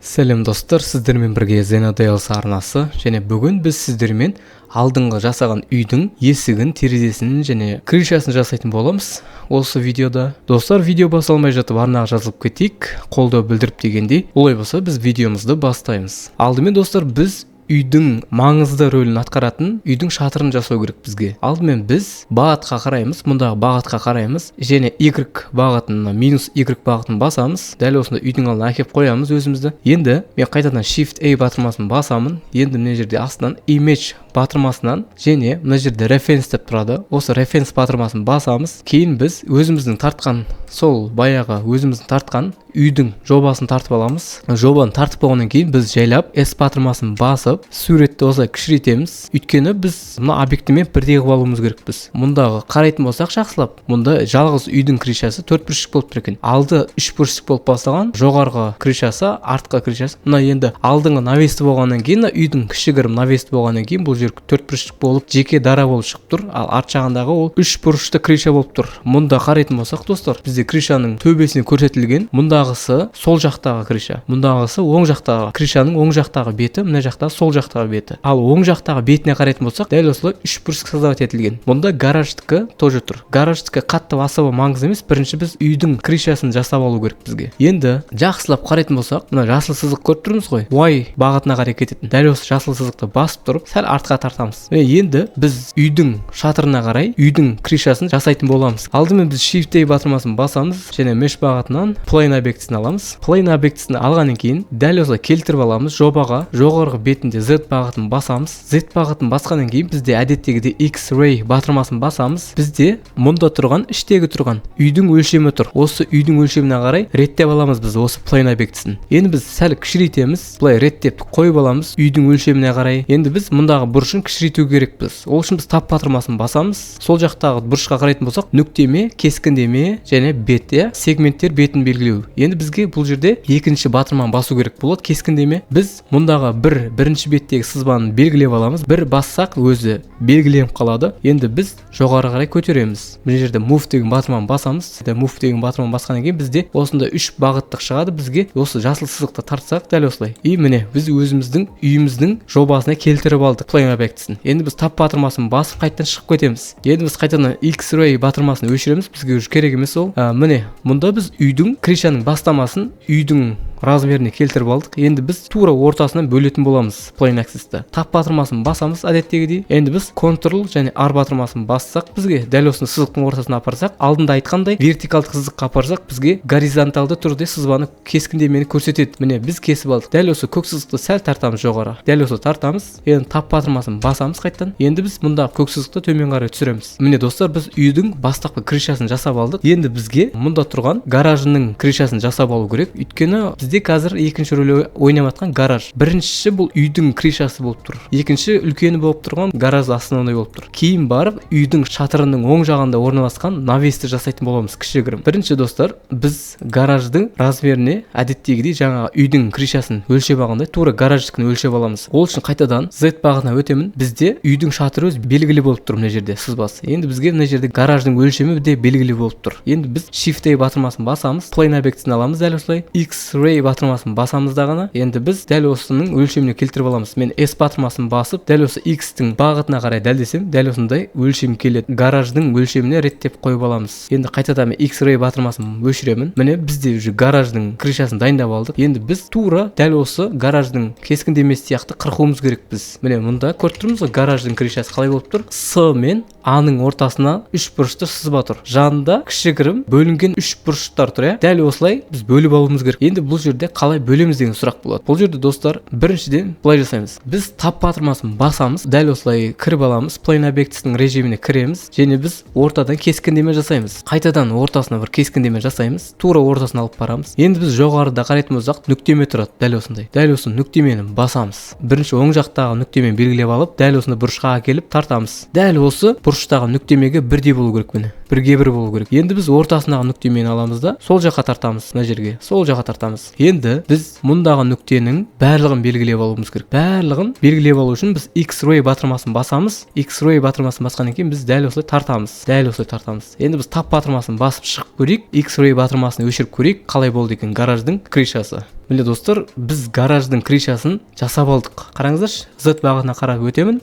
Сәлем достар, сіздермен бірге Zenadels арнасы, және бүгін біз сіздермен алдыңғы жасаған үйдің есігін, терезесін және крышасын жасайтын боламыз. Осы видеода достар, видео басталмай жатып арнаға жазылып кетейік, қолдау білдіріп дегендей. Олай болса біз видеомызды бастаймыз. Алдымен достар, біз үйдің маңызды рөлін атқаратын үйдің шатырын жасау керек бізге. Алдымен біз бағытқа қараймыз, мұндағы бағытқа қараймыз және Y бағытына минус Y бағытын басамыз. Дәл осында үйдің алдына әкеп қоямыз өзімізді. Енді мен қайтадан Shift A батырмасын басамын. Енді мына жерде астынан Image батырмасынан және мына жерде Reference деп тұрады. Осы Reference батырмасын басамыз. Кейін біз өзіміздің тартқан, сол баяғы өзіміздің тартқан үйдің жобасын тартып аламыз. Жобаны тартып болғаннан кейін біз жайлап S батырмасын басып, суретті осылай кішірейтеміз. Өйткені біз мына объектімен бірдей қылып алуымыз керекпіз. Мұндағы қарайтын болсақ жақсылап, мұнда жалғыз үйдің крышасы 4 бұрышық болып тұр екен. Алды 3 бұрышық болып бастаған, жоғарғы крышасы, артқы крышасы. Мына енді алдыңғы навесті болғаннан кейін, үйдің кішігірім навесті болғаннан кейін бұл жер 4 бұрышық болып, жеке дара болып шығып тұр. Ал арт жағындағы ол 3 бұрышты крыша болып тұр. Мұнда қарайтын болсақ достар, бізде крышаның төбесіне көрсетілген, мұндағысы сол жақтағы крыша, мұндағысы оң жақтағы крышаның оң жақтағы беті, мына жақтағы сол жақтағы беті. Ал оң жақтағы бетіне қарайтын болсақ, дәл осылай 3 бұрышық создавать етілген. Мұнда гараждікі тоже тұр. Гараждікі қатты особо маңызды емес. Бірінші біз үйдің крышасын жасап алу керек бізге. Енді жақсылап қарайтын болсақ, мына жасыл сызық көріп тұрмыз ғой. Y бағытына қарай кететін. Дәл осы жасыл сызықты басып тұрып, сәл артқа тартамыз. Енді біз үйдің шатырына қарай үйдің крышасын жасайтын боламыз. Алдымен біз Shift A батырмасын басамыз және Mesh бағытынан Plane объектісін аламыз. Plane объектісін алғаннан кейін дәл осылай келтіріп аламыз. Жобаға жоғарғы бетінде Z бағытын басамыз. Z бағытын басқаннан кейін бізде әдеттегідей X-ray батырмасын басамыз. Бізде мұнда тұрған, іштегі тұрған үйдің өлшемі тұр. Осы үйдің өлшеміне қарай реттеп аламыз біз осы Plane объектісін. Енді біз сәл кішірейтеміз. Былай реттеп қойып аламыз үйдің өлшеміне қарай. Енді біз мұндағы бұрышын кішірейту керекпіз. Ол үшін біз тап батырмасын басамыз. Сол жақтағы бұрышқа қарайтын болсақ, нүктеме, кескіндеме және бет, сегменттер бетін белгілеу. Енді бізге бұл жерде екінші батырманы басу керек болады. Кескіндеме. Біз мұндағы бірінші беттегі сызбаны белгілеп аламыз. Бір бассақ өзі белгіленіп қалады. Енді біз жоғары қарай көтереміз. Бұл жерде Move деген батырманы басамыз. Move деген батырманы басқаннан кейін бізде осында 3 бағыттық шығады. Бізге осы жасыл сызықты тартсақ дәл осылай. Міне біз өзіміздің үйіміздің жобасына келтіріп алдық Plane объектісін. Енді біз тап батырмасын басып қайтадан шығып кетеміз. Енді біз қайтадан X-ray батырмасын өшіреміз. Бізге керек емес ол. Міне мұнда біз үйдің крышаның бастамасын үйдің размеріне келтіріп алдық. Енді біз тура ортасынан бөлетін боламыз Plane axisті. Тап батырмасын басамыз әдеттегідей. Енді біз Ctrl және R батырмасын бассақ, бізге дәл осыны сызықтың ортасына апарсақ, алдында айтқандай вертикалдық сызыққа апарсақ, бізге горизонталды түрде сызбаны кескіндемені көрсетеді. Міне біз кесіп алдық. Дәл осы көк сызықты сәл тартамыз жоғары. Дәл осы тартамыз. Енді тап батырмасын басамыз қайттан. Енді біз мұндағы көк сызықты төмен қарай түсіреміз. Міне достар, біз үйдің бастапқы крышасын жасап алдық. Енді бізге мұнда тұрған гаражының крышасын жасап алу керек. Өйткені бізде қазір екінші рөл ойнап жатқан гараж. Біріншісі бұл үйдің крышасы болып тұр. Екінші үлкені болып тұрған гараж основной болып тұр. Кейін барып үйдің шатырының оң жағында орналасқан навесті жасайтын боламыз кішігірім. Бірінші достар, біз гараждың размеріне әдеттегідей жаңа үйдің крышасын өлшеп алғандай тура гараждікін өлшеп аламыз. Ол үшін қайтадан Z бағытына өтемін. Бізде үйдің шатыры өз белгілі болып тұр мына жерде сызбасы. Енді бізге мына жерде гараждың өлшемі де белгілі болып тұр. Енді біз Shift A батырмасын басамыз. Plane объектісін аламыз дәл осылай. X-ray батырмасын басамыз дағана. Енді біз дәл осының өлшеміне келтіріп аламыз. Мен S батырмасын басып, дәл осы X-тің бағытына қарай дәлдесем, дәл осындай өлшем келеді. Гараждың өлшеміне реттеп қойып аламыз. Енді қайтадан X-ray батырмасын өшіремін. Міне бізде уже гараждың крышасын дайындап алдық. Енді біз тура дәл осы гараждың кескіндемесі сияқты қырқуымыз керекпіз. Міне мұнда көріп тұрмыз ғой, гараждың крышасы қалай болып тұр? С мен А-ның ортасына 3 бұрышты сызба тұр. Жанында кішігірім бөлінген 3 бұрыштар тұр. Дәл осылай біз бөліп алуымыз керек. Енді бұл жерде қалай бөлеміз деген сұрақ болады. Бұл жерде достар, біріншіден былай жасаймыз. Біз тап батырмасын басамыз, дәл осылай кіріп аламыз, Plane объектісінің режиміне кіреміз және біз ортадан кескіндеме жасаймыз. Қайтадан ортасына бір кескіндеме жасаймыз, тура ортасына алып барамыз. Енді біз жоғарыда қарайтын болсақ, нүктеме тұрады, дәл осындай. Дәл осы нүктемені басамыз. Бірінші оң жақтағы нүктемені белгілеп алып, дәл осыны бұрышқа әкеліп тартамыз. Дәл осы бұрыштағы нүктемеге бірдей болу керек міне. Бірге бір болу керек. Енді біз ортасындағы нүктемені аламыз да, сол жаққа тартамыз, мына жерге. Сол жаққа тартамыз. Енді біз мұндағы нүктенің барлығын белгілеп алуымыз керек. Барлығын белгілеп алу үшін біз X-ray батырмасын басамыз. X-ray батырмасын басқаннан кейін біз дәл осылай тартамыз. Дәл осылай тартамыз. Енді біз тап батырмасын басып шығып көрейік. X-ray батырмасын өшіріп көрейік, қалай болды екен гараждың крышасы. Міне достар, біз гараждың крышасын жасап алдық. Қараңыздаршы, Z бағытына қарап өтемін.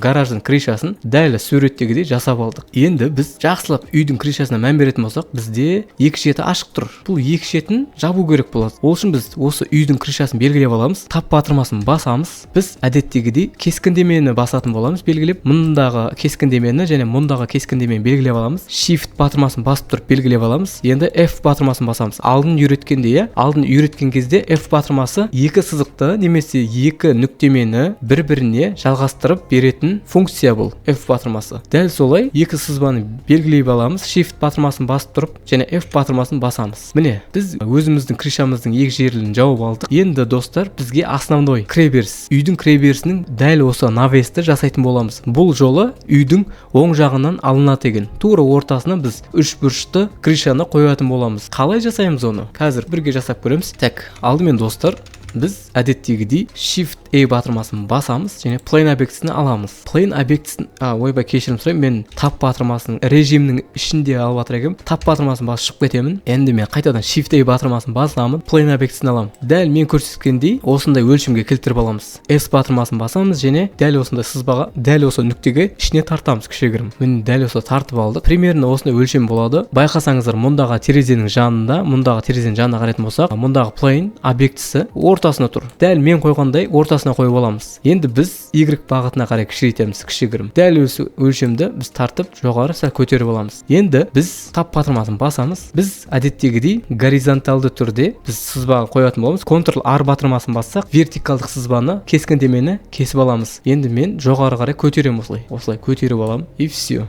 Гараждың крышасын дәл суреттегідей жасап алдық. Енді біз жақсылап үйдің крышасына мән беретін болсақ, бізде екі шеті ашық тұр. Бұл екі шетін жабу керек болады. Ол үшін біз осы үйдің крышасын белгілеп аламыз, тап батырмасын басамыз. Біз әдеттегідей кескіндемені басатын боламыз, белгілеп. Мұндағы кескіндемені және мұндағы кескіндемені белгілеп аламыз. Shift батырмасын басып тұрып белгілеп аламыз. Енді F батырмасын басамыз. Алдын үйреткен кезде F батырмасы екі сызықты немесе екі нүктемені бір-біріне жалғастырып беретін функция бұл F батырмасы. Дәл солай екі сызбаны белгілеп аламыз. Shift батырмасын басып тұрып және F батырмасын басамыз. Міне, біз өзіміздің крышамыздың екі жерін жауып алдық. Енді достар, бізге основной кіреберіс, үйдің кіреберісінің дәл осы навесті жасайтын боламыз. Бұл жолы үйдің оң жағынан алынады екен. Тура ортасына біз үш бұрышты крышаны қоятын боламыз. Қалай жасаймыз оны? Қазір бірге жасап көреміз. Так, алдымен достар, біз әдеттегідей Shift A батырмасын басамыз және Plane объектісін аламыз. Plane объектісін, ойбай кешірім сұраймын, мен тап батырмасының режимнің ішінде алып жатыр екенмін. Тап батырмасын басып шығып кетемін. Енді мен қайтадан Shift A батырмасын басамын, Plane объектісін аламын. Дәл мен көрсеткендей осындай өлшемге келтіріп аламыз. S батырмасын басамыз және дәл осындай сызбаға, дәл осы нүктеге ішіне тартамыз кішігірім. Міне дәл осы тартып алдық. Примерно осындай өлшем болады. Байқасаңыздар, мұндағы терезенің жанында, қарайтын болсақ, мұндағы Plane объектісі ортасына тұр. Дәл мен қойғандай ортасына қойып аламыз. Енді біз Y бағытына қарай кішірейтеміз, кішігірім. Дәл осы өлшемді біз тартып жоғары сәл көтеріп аламыз. Енді біз тап батырмасын басамыз. Біз әдеттегідей горизонталды түрде біз сызбаға қоятын боламыз. Ctrl-R батырмасын бассақ, вертикалдық сызбаны кескіндемені кесіп аламыз. Енді мен жоғары қарай көтеремін осылай көтеріп аламын и все.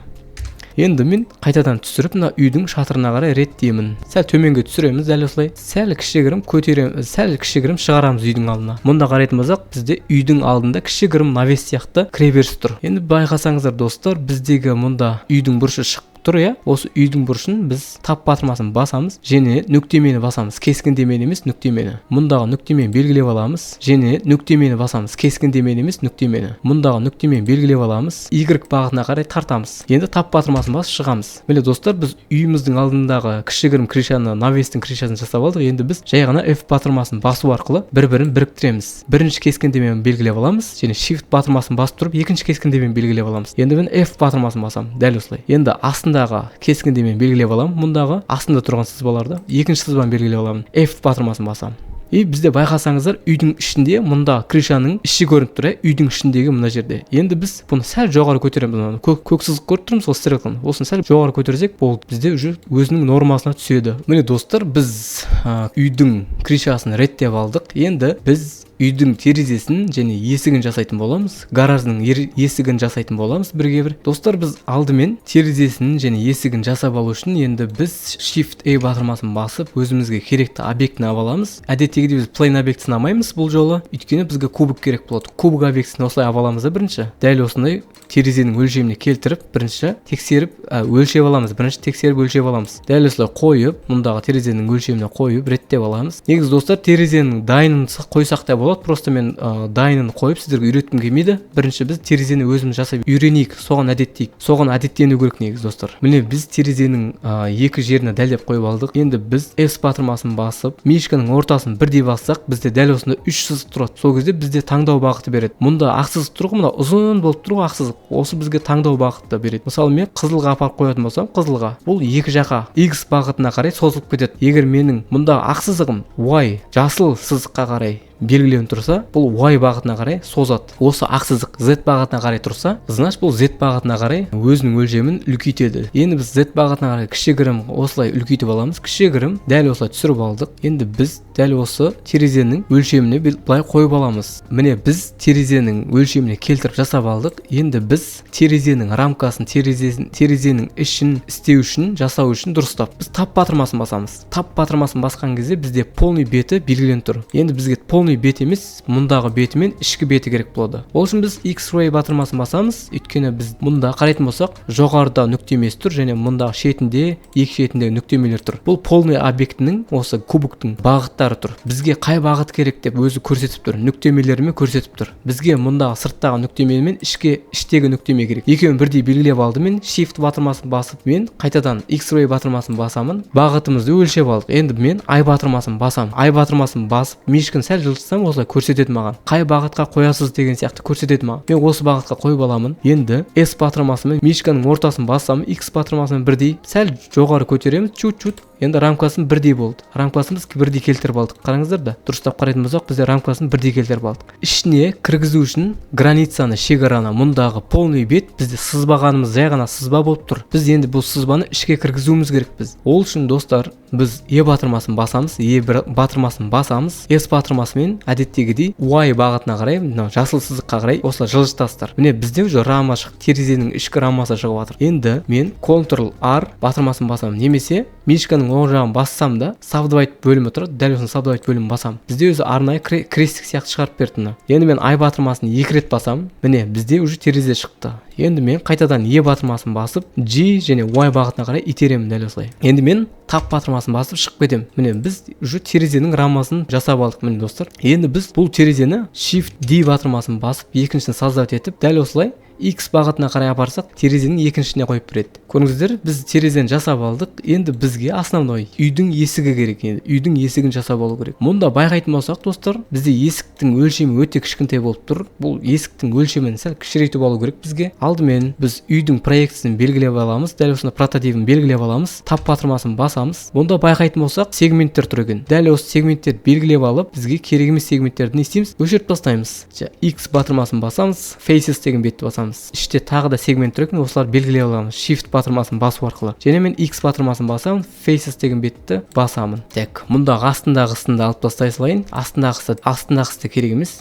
Енді мен қайтадан түсіріп, мына үйдің шатырына қарай реттеймін. Сәл төменге түсіреміз, дәл осылай. Сәл кішігірім шығарамыз үйдің алдына. Мұнда қарайтын болсақ, бізде үйдің алдында кішігірім навес сияқты кіреберіс тұр. Енді байқасаңыздар достар, біздегі мұнда үйдің бұрышы шығып тұр, иә? Осы үйдің бұрышын біз тап батырмасын басамыз және нүктемені басамыз. Кескіндемені емес, нүктемені. Мұндағы нүктемені белгілеп аламыз және нүктемені басамыз. Кескіндемені емес, нүктемені. Мұндағы нүктемені белгілеп аламыз. Y бағытына қарай тартамыз. Енді тап батырмасын басып шығамыз. Міне достар, біз үйіміздің алдындағы кішігірім крышаны, навестің крышасын жасап алдық. Енді біз жай ғана F батырмасын басу арқылы бір-бірін біріктіреміз. Бірінші кескіндемені белгілеп аламыз және Shift батырмасын басып тұрып, екінші кескіндемені белгілеп аламыз. Енді мен F батырмасын басамын, дәл осылай. Енді астындағы кескіндемені белгілеп аламын. Мұндағы астында тұрған сызбаларды екінші сызбаны белгілеп аламын. F батырмасын басамын. И бізде байқасаңыздар, үйдің ішінде мұнда крышаның іші көрініп тұр, үйдің ішіндегі мына жерде. Енді біз бұны сәл жоғары көтереміз. Көк сызық көріп тұрмыз, осы стрелканы. Осыны сәл жоғары көтерсек, болды. Бізде уже өзінің нормасына түседі. Міне достар, біз үйдің крышасын реттеп алдық. Енді біз үйдің терезесін және есігін жасайтын боламыз. Гараждың есігін жасайтын боламыз бірге бір. Достар, біз алдымен терезесін және есігін жасап алу үшін енді біз Shift A батырмасын басып, өзімізге керекті объектіні алып аламыз. Әдеттегідей біз Plane объектісін алмаймыз бұл жолы. Өйткені бізге кубик керек болады. Кубик объектісін осылай алып аламыз да бірінші. Дәл осындай терезенің өлшеміне келтіріп, бірінші тексеріп, өлшеп аламыз. Бірінші тексеріп өлшеп аламыз. Дәл осылай қойып, мұндағы терезенің өлшеміне қойып, реттеп аламыз. Негізі достар, терезенің дайынын қойсақ та болады. Просто мен дайынын қойып сіздерге үйреткім келмейді. Бірінші біз терезені өзіміз жасап үйренейік, соған әдеттейік. Соған әдеттену керек негізі достар. Міне біз терезенің екі жеріне дәлдеп қойып алдық. Енді біз S батырмасын басып, мишканың ортасын бірдей бассақ, бізде дәл осында 3 сызық тұрады. Сол кезде бізде таңдау бағыты береді. Мұнда ақ сызық тұр ғой, мына ұзын болып тұр ғой ақ сызық. Осы бізге таңдау бағыты береді. Мысалы мен қызылға апарып қоятын болсам, қызылға бұл екі жаққа X бағытына қарай созылып кетеді. Егер менің мұнда ақ сызығым Y жасыл сызыққа қарай белгіленіп тұрса, бұл Y бағытына қарай созады. Осы ақ сызық Z бағытына қарай тұрса, значит бұл Z бағытына қарай өзінің өлшемін үлкейтеді. Енді біз Z бағытына қарай кішігірім осылай үлкейтіп аламыз. Кішігірім дәл осылай түсіріп алдық. Енді біз дәл осы терезенің өлшеміне былай қойып аламыз. Міне біз терезенің өлшеміне келтіріп жасап алдық. Енді біз терезенің рамкасын, терезенің ішін істеу үшін, жасау үшін дұрыстап біз тап батырмасын басамыз. Тап батырмасын басқан кезде бізде полный беті белгіленіп тұр. Енді бізге полный полный бет емес, мұндағы беті мен ішкі беті керек болады. Ол үшін біз X-ray батырмасын басамыз. Өйткені біз мұнда қарайтын болсақ, жоғарыда нүктемесі тұр және мұндағы шетінде, екі шетіндегі нүктемелер тұр. Бұл полный объектінің осы кубоктың бағыттары тұр. Бізге қай бағыт керек деп өзі көрсетіп тұр, нүктемелерімен көрсетіп тұр. Бізге мұндағы сырттағы нүктеме мен іштегі нүктеме керек. Екеуін бірдей белгілеп алды. Мен shift батырмасын басып, мен қайтадан X-ray батырмасын басамын. Бағытымызды өлшеп алдық. Енді мен I батырмасын басамын. I батырмасын басып, мишканы сәл жылжытсам, осылай көрсетеді маған. Қай бағытқа қоясыз деген сияқты көрсетеді маған. Мен осы бағытқа қойып аламын. Енді S батырмасымен мишканың ортасын бассам, X батырмасымен бірдей сәл жоғары көтереміз, чуть-чуть. Енді рамкасын бірдей болды. Рамкасын біз бірдей келтіріп алдық. Қараңыздар да. Дұрыстап қарайтын болсақ, бізде рамкасын бірдей келтіріп алдық. Ішіне кіргізу үшін границаны, шекараны, мұндағы полный бет бізде сызбағанымыз жай ғана сызба болып тұр. Біз енді бұл сызбаны ішке кіргізуіміз керекпіз. Ол үшін достар, біз E батырмасын басамыз, E батырмасын басамыз, S батырмасымен әдеттегідей Y бағытына қарай, жасыл сызыққа қарай осылай жылжытасыздар. Міне бізде уже рама шығып, терезенің ішкі рамасы шығып жатыр. Енді мен Ctrl-R батырмасын басамын, немесе мишканың оң жағын бассам да subdivide бөлімі тұр, дәл осыны subdivide бөлімін басамын. Бізде өзі арнайы крестик сияқты шығарып берді. Енді мен I батырмасын 2 рет басамын. Міне бізде уже терезе шықты. Енді мен қайтадан E батырмасын басып, G және Y бағытына қарай итеремін дәл осылай. Енді мен Tab батырмасын басып шығып кетемін. Міне біз уже терезенің рамасын жасап алдық. Міне достар. Енді біз бұл терезені Shift D батырмасын басып, екіншісін создавать етіп, дәл осылай X бағытына қарай апарсақ, терезенің екіншісіне қойып береді. Көрдіңіздер, біз терезені жасап алдық. Енді бізге основной үйдің есігі керек. Енді үйдің есігін жасап алу керек. Мұнда байқайтын болсақ, достар, бізде есіктің өлшемі өте кішкентай болып тұр. Бұл есіктің өлшемін сәл кішірейтіп алу керек бізге. Алдымен біз үйдің проекциясын белгілеп аламыз, дәл осыны прототипін белгілеп аламыз, Tab батырмасын басамыз. Мұнда байқайтын болсақ, сегменттер тұр екен. Дәл осы сегменттерді белгілеп алып, бізге керек емес сегменттерді не істейміз? Өшіріп тастаймыз. X батырмасын басамыз, Faces деген бетті басамыз. Іште тағы да сегмент тұр екен, осыларды белгілеп аламыз. Shift батырмасын басу арқылы. Және мен X батырмасын басамын, Faces деген бетті басамын. Так, мұндағы астындағысын да алып тастай салайын. Астындағысы керек емес.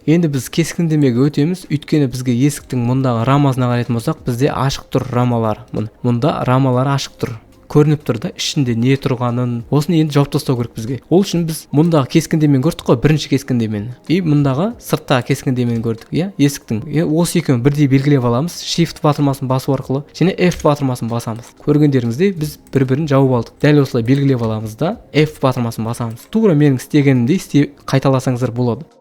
Енді біз кескіндемеге өтеміз, өйткені бізге есіктің мұндағы рамасына қарайтын болсақ, бізде ашық тұр рамалар. Мұнда рамалар ашық тұр. Көрініп тұр да, ішінде не тұрғанын. Осыны енді жауып тастау керек бізге. Ол үшін біз мұндағы кескіндемені көрдік қой, бірінші кескіндемені. Мұндағы сырттағы кескіндемені көрдік, иә, есіктің. Осы екеуін бірдей белгілеп аламыз. Shift батырмасын басу арқылы, және F батырмасын басамыз. Көргендеріңіздей біз бір-бірін жауып алдық. Дәл осылай белгілеп аламыз да, F батырмасын басамыз. Тура менің істегенімдей қайталасаңыздар болады.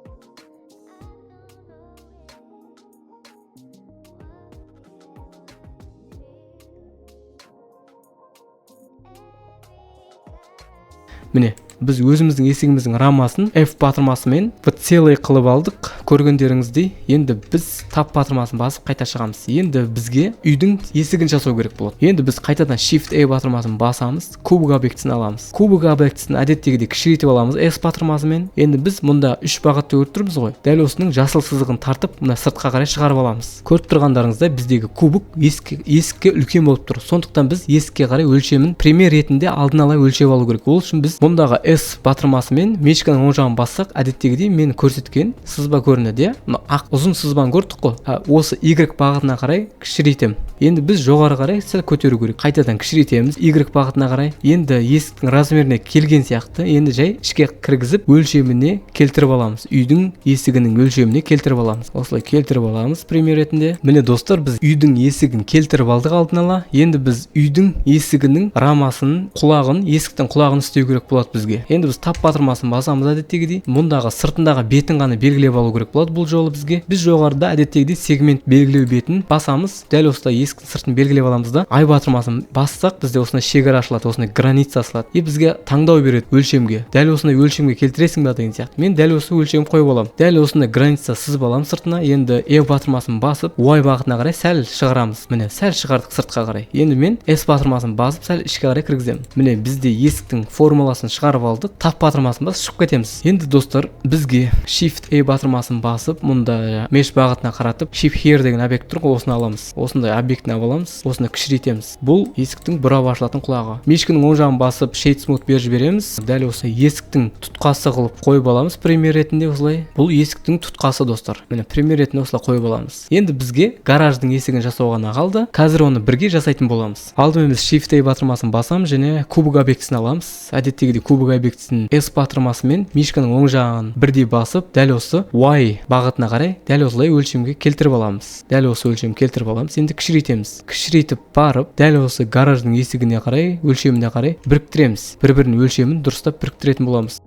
Міне, біз өзіміздің есігіміздің рамасын F батырмасымен целый қылып алдық. Көргендеріңіздей, енді біз Tab батырмасын басып қайта шығамыз. Енді бізге үйдің есігін жасау керек болады. Енді біз қайтадан Shift A батырмасын басамыз, кубик объектісін аламыз. Кубик объектісін әдеттегідей кішірейтіп аламыз S батырмасымен. Енді біз мұнда 3 бағытты көріп тұрмыз ғой. Дәл осының жасыл сызығын тартып, мына сыртқа қарай шығарып аламыз. Көріп тұрғандарыңыздай біздегі кубик есікке үлкен болып тұр. Сондықтан біз есікке қарай өлшемін пример ретінде алдын ала өлшеп алу керек. Ол үшін біз мұндағы S батырмасымен мишканың оң жағын бассақ, әдеттегідей мен көрсеткен сызба көрінеді. Ақ ұзын сызбаны көрдік қой. Осы Y бағытына қарай кішірейтем. Енді біз жоғары қарай сәл көтеру керек. Қайтадан кішірейтеміз Y бағытына қарай. Енді есіктің размеріне келген сияқты, енді жай ішке кіргізіп өлшеміне келтіріп аламыз. Үйдің есігінің өлшеміне келтіріп аламыз. Осылай келтіріп аламыз пример ретінде. Міне достар, біз үйдің есігін келтіріп алдық алдын ала. Енді біз үйдің есігінің рамасын, құлағын, есіктің құлағын істеу керек болады бізге. Енді біз Tab батырмасын басамыз әдеттегідей. Мұндағы сыртындағы бетін ғана белгілеп алу керек болады бұл жолы бізге. Біз жоғарыда әдеттегідей сегмент белгілеу бетін басамыз. Дәл осылай есіктің сыртын белгілеп аламыз да. I батырмасын бассақ, бізде осындай шекара ашылады, осындай граница ашылады. Бізге таңдау береді өлшемге. Дәл осындай өлшемге келтіресің бе деген сияқты. Мен дәл осы өлшем қойып аламын. Дәл осындай граница сызып аламын сыртына. Енді E батырмасын басып, Y бағытына қарай сәл шығарамыз. Міне, сәл шығардық сыртқа қарай. Енді мен S батырмасын басып, сәл ішке қарай кіргіземін. Міне, бізде есіктің формуласын шығарып алдық. Tab батырмасын басып шығып кетеміз. Енді достар, бізге Shift A батырмасын басып, мұнда mesh бағытына қаратып, Shift Here деген объект тұр ғой, осыны аламыз. Осындай объектіні аламыз, осыны кішірейтеміз. Бұл есіктің бұрап ашылатын құлағы. Мишканың оң жағын басып, Shade Smooth беріп жібереміз. Дәл осы есіктің тұтқасы қылып қойып аламыз пример ретінде осылай. Бұл есіктің тұтқасы достар. Міне пример ретінде осылай қойып аламыз. Енді бізге гараждың есігін жасау ғана қалды. Қазір оны бірге жасайтын боламыз. Алдымен біз Shift A батырмасын басамыз және кубик объектісін аламыз. Әдеттегідей кубик объектісінің S батырмасымен мишканың оң жағын бірдей басып, дәл осы Y бағытына қарай дәл осылай өлшемге келтіріп аламыз. Дәл осы өлшем келтіріп аламыз. Енді кішірейтеміз. Кішірейтіп барып, дәл осы гараждың есігіне қарай, өлшеміне қарай біріктіреміз. Бір-бірінің өлшемін дұрыстап біріктіретін боламыз.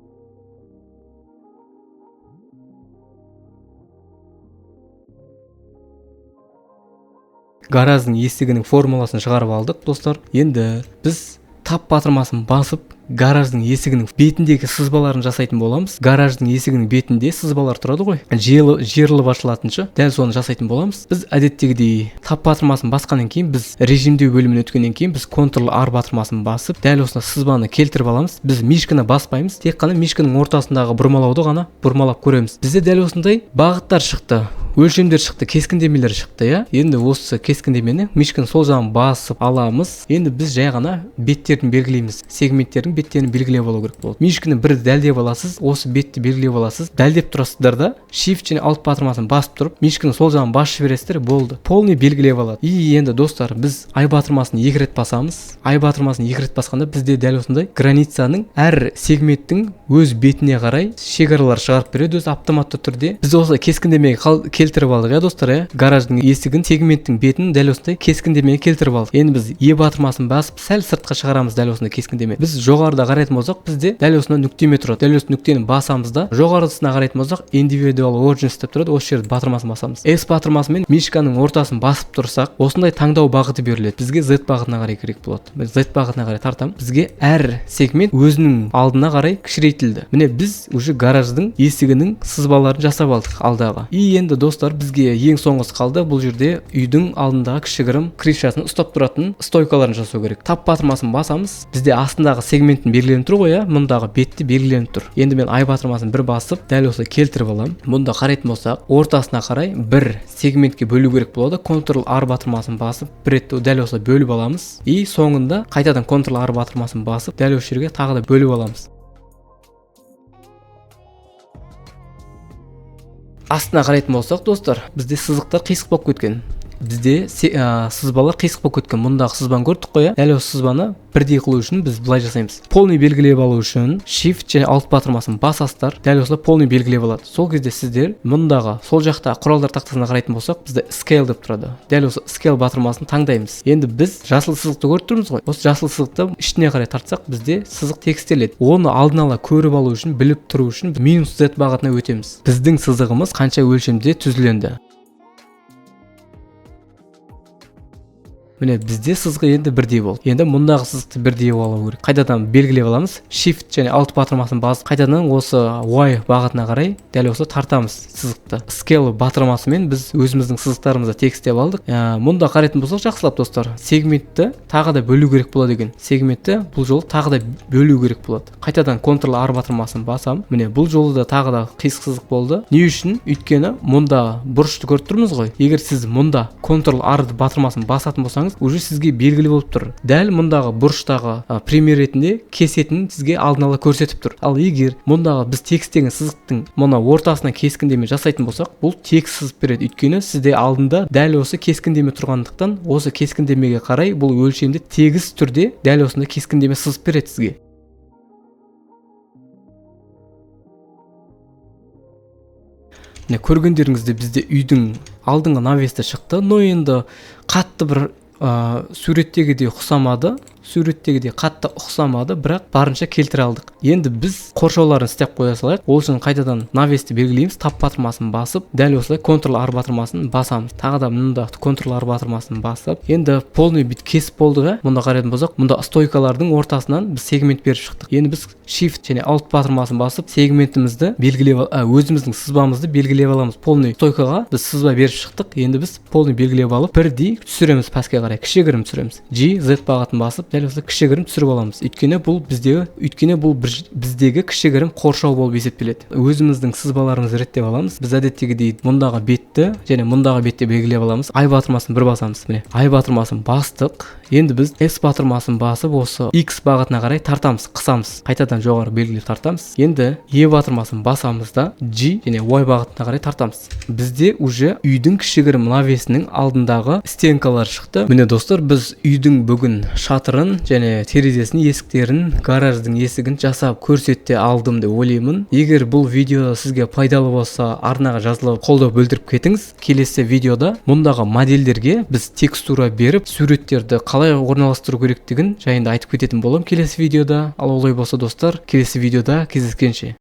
Гараждың есігінің формуласын шығарып алдық, достар. Енді біз тап батырмасын басып, гараждың есігінің бетіндегі сызбаларын жасайтын боламыз. Гараждың есігінің бетінде сызбалар тұрады ғой. Жерлі ашылатынша дәл соны жасайтын боламыз. Біз әдеттегідей тап батырмасын басқаннан кейін, біз режимдеу бөліміне өткеннен кейін, біз Ctrl-R батырмасын басып, дәл осына сызбаны келтіріп аламыз. Біз мишканы баспаймыз, тек қана мишканың ортасындағы бұрмалауды ғана бұрмалап көреміз. Бізде дәл осындай бағыттар шықты. Өлшемдер шықты, кескіндемелер шықты, я. Енді осы кескіндемені мишканың сол жағын басып аламыз. Енді біз жай ғана беттерін белгілейміз. Сегменттердің беттерін белгілеп алу керек болады. Мишканы бір дәлдеп аласыз, осы бетті белгілеп аласыз. Дәлдеп тұрасыздар да, Shift және Alt батырмасын басып тұрып, мишканың сол жағын басып жібересіздер, болды. Полный белгілеп алады. И енді достар, біз I батырмасын 2 рет басамыз. I батырмасын 2 рет басқанда бізде дәл осындай границаның әр сегменттің өз бетіне қарай шекаралар шығарып береді, өз автоматты түрде. Біз осылай кескіндемеге келтіріп алдық, достар, гараждың есігін, сегменттің бетін дәл осындай кескіндемеге келтіріп алдық. Енді біз E батырмасын басып, сәл сыртқа шығарамыз дәл осындай кескіндеме. Біз жоғарыда қарайтын болсақ, бізде дәл осындай нүктеме тұрады. Дәл осы нүктені басамыз да, жоғарысына қарайтын болсақ, Individual Origins деп тұрады. Осы жерде батырмасын басамыз. S батырмасымен мишканың ортасын басып тұрсақ, осындай таңдау бағыты беріледі. Бізге Z бағытына қарай керек болады. Біз Z бағытына қарай тартамыз. Бізге әр сегмент өзінің алдына қарай кішірейтілді. Міне біз уже гараждың есігінің сызбаларын жасап алдық алдағы. И енді достар, бізге ең соңғысы қалды. Бұл жерде үйдің алдындағы кішігірім крышасын ұстап тұратын стойкаларын жасау керек. Тап батырмасын басамыз. Бізде астындағы сегменттің белгіленіп тұр ғой, мұндағы бетті белгіленіп тұр. Енді мен I батырмасын бір басып, дәл осылай келтіріп аламын. Мұнда қарайтын болсақ, ортасына қарай бір сегментке бөлу керек болады. Ctrl-R батырмасын басып, бір рет дәл осылай бөліп аламыз. И соңында қайтадан Ctrl-R батырмасын басып, дәл осы жерге тағы да бөліп аламыз. Астына қарайтын болсақ, достар, бізде сызықтар қисық болып кеткен. Бізде сызбалар қисық болып кеткен. Мұндағы сызбаны көрдік қой, дәл осы сызбаны бірдей қылу үшін біз былай жасаймыз. Полный белгілеп алу үшін Shift және Alt батырмасын басасыздар, дәл осылай полный белгілеп алады. Сол кезде сіздер мұндағы сол жақта құралдар тақтасына қарайтын болсақ, бізде Scale деп тұрады. Дәл осы Scale батырмасын таңдаймыз. Енді біз жасыл сызықты көріп тұрмыз ғой. Осы жасыл сызықты ішіне қарай тартсақ, бізде сызық текстеледі. Оны алдын ала көріп алу үшін, біліп тұру үшін -Z бағытына өтеміз. Біздің сызығымыз қанша өлшемде түзіленді. Міне бізде сызығы енді бірдей болды. Енді мұндағы сызықты бірдей алу керек. Қайтадан белгілеп аламыз. Shift және Alt батырмасын басып, қайтадан осы Y бағытына қарай дәл осы тартамыз сызықты. Scale батырмасымен біз өзіміздің сызықтарымызды текстеп алдық. Мұнда қарайтын болсақ, жақсылап достар, сегментті тағы да бөлу керек болады екен. Сегментті бұл жолы тағы да бөлу керек болады. Қайтадан Ctrl-R батырмасын басам. Міне бұл жолы да тағы да қисық сызық болды. Не үшін? Өйткені мұнда бұрышты көріп тұрмыз ғой. Егер сіз мұнда Ctrl-R батырмасын басатын болсаңыз, уже сізге белгілі болып тұр. Дәл мұндағы бұрыштағы пример ретінде кесетінін сізге алдын ала көрсетіп тұр. Ал егер мұндағы біз текстеген сызықтың мұна ортасына кескіндеме жасайтын болсақ, бұл текст сызып береді. Өйткені сізде алдында дәл осы кескіндеме тұрғандықтан, осы кескіндемеге қарай бұл өлшемді тегіс түрде дәл осында кескіндеме сызып береді сізге. Көргендеріңізде бізде үйдің алдыңғы навесті шықты, но енді қатты бір суреттегідей ұқсамады, қатты ұқсамады, бірақ барынша келтіре алдық. Енді біз қоршауларын істеп қоя салайық. Ол үшін қайтадан навесті белгілейміз, тап батырмасын басып, дәл осылай Ctrl-R батырмасын басамыз. Тағы да мұнда Ctrl-R батырмасын басып, енді полный бит кесіп болдық. Мұнда қарайтын болсақ, мұнда стойкалардың ортасынан біз сегмент беріп шықтық. Енді біз Shift және Alt батырмасын басып, сегментімізді белгілеп, өзіміздің сызбамызды белгілеп аламыз. Полный стойкаға біз сызба беріп шықтық. Енді біз полный белгілеп алып, бірдей түсіреміз паске қарай, кішігірім түсіреміз. Z бағытын басып, дәл осы кішігірім түсіріп аламыз. Өйткені бұл біздегі кішігірім қоршау болып есептеледі. Өзіміздің сызбаларымызды реттеп аламыз. Біз әдеттегідей мұндағы бетті және мұндағы бетті белгілеп аламыз. I батырмасын бір басамыз. Міне, I батырмасын бастық. Енді біз S батырмасын басып, осы X бағытына қарай тартамыз, қысамыз. Қайтадан жоғары белгілеп тартамыз. Енді E батырмасын басамыз да G және Y бағытына қарай тартамыз. Бізде уже үйдің кішігірім навесінің алдындағы стенкалар шықты. Міне достар, біз үйдің бүгін шатырын крышасын және терезесін, есіктерін, гараждың есігін жасап көрсете алдым деп ойлаймын. Егер бұл видео сізге пайдалы болса, арнаға жазылып қолдау білдіріп кетіңіз. Келесі видеода мұндағы модельдерге біз текстура беріп, суреттерді қалай орналастыру керектігін жайында айтып кететін боламын келесі видеода. Ал олай болса достар, келесі видеода кездескенше.